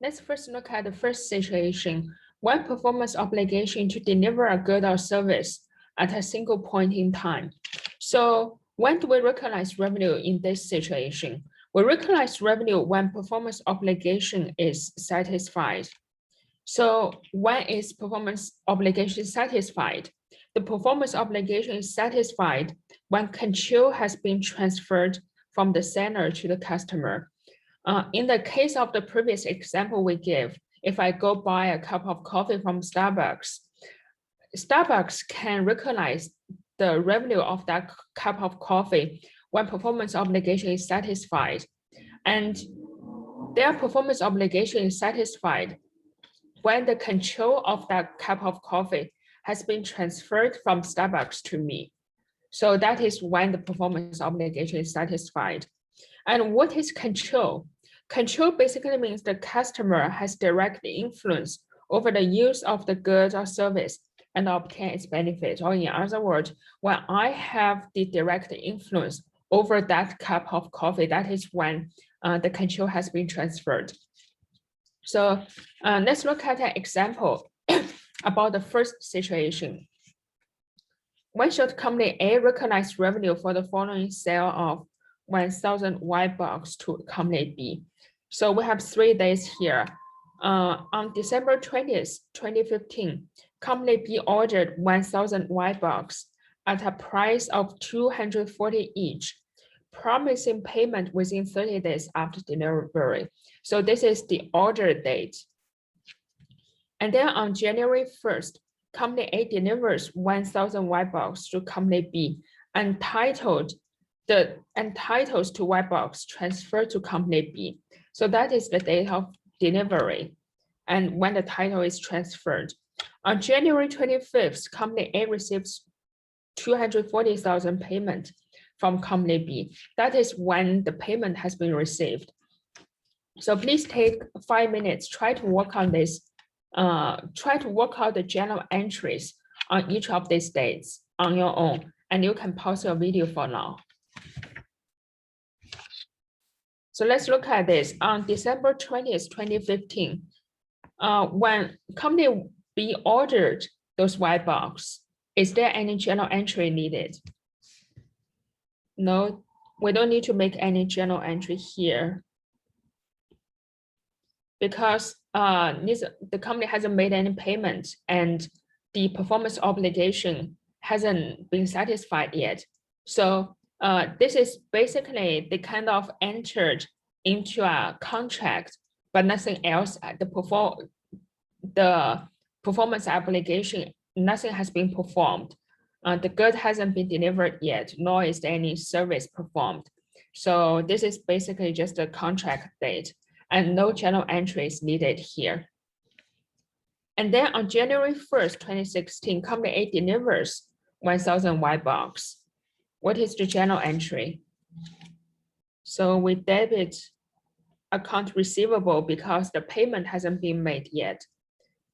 Let's first look at the first situation, when performance obligation to deliver a good or service at a single point in time. So when do we recognize revenue in this situation? We recognize revenue when performance obligation is satisfied. So when is performance obligation satisfied? The performance obligation is satisfied when control has been transferred from the seller to the customer. In the case of the previous example we give, if I go buy a cup of coffee from Starbucks, Starbucks can recognize the revenue of that cup of coffee when performance obligation is satisfied. And their performance obligation is satisfied when the control of that cup of coffee has been transferred from Starbucks to me. So that is when the performance obligation is satisfied. And what is control? Control basically means the customer has direct influence over the use of the goods or service and obtain its benefit. Or in other words, when I have the direct influence over that cup of coffee, that is when the control has been transferred. So let's look at an example about the first situation. When should company A recognize revenue for the following sale of 1,000 white box to company B? So we have 3 days here. On December 20th, 2015, company B ordered 1,000 white box at a price of $240 each, promising payment within 30 days after delivery. So this is the order date. And then on January 1st, company A delivers 1,000 white box to company B, entitled to white box transferred to company B. So that is the date of delivery and when the title is transferred. On January 25th, company A receives 240,000 payment from company B. That is when the payment has been received. So please take 5 minutes, try to work on this, try to work out the journal entries on each of these dates on your own, and you can pause your video for now. So let's look at this. On December 20th, 2015, when company B ordered those white box, is there any journal entry needed? No, we don't need to make any journal entry here because the company hasn't made any payment and the performance obligation hasn't been satisfied yet. So this is basically the kind of entered into a contract, but nothing else. The performance obligation, nothing has been performed. The good hasn't been delivered yet, nor is there any service performed. So this is basically just a contract date and no journal entry is needed here. And then on January 1st, 2016, company A delivers 1,000 white box. What is the journal entry? So we debit account receivable because the payment hasn't been made yet,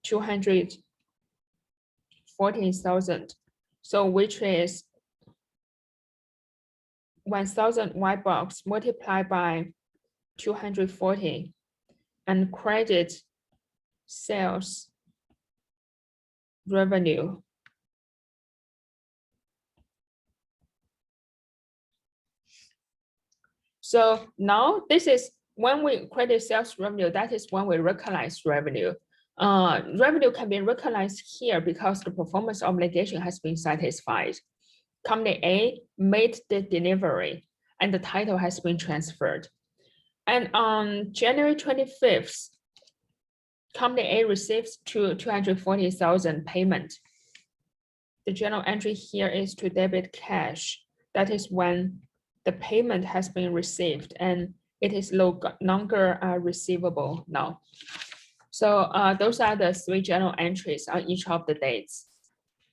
214,000. So which is 1,000 white box multiplied by 240 and credit sales revenue. So now this is when we credit sales revenue, that is when we recognize revenue. Revenue can be recognized here because the performance obligation has been satisfied. Company A made the delivery and the title has been transferred. And on January 25th, company A receives 240,000 payment. The journal entry here is to debit cash. That is when the payment has been received and it is no longer receivable now. So those are the 3 journal entries on each of the dates.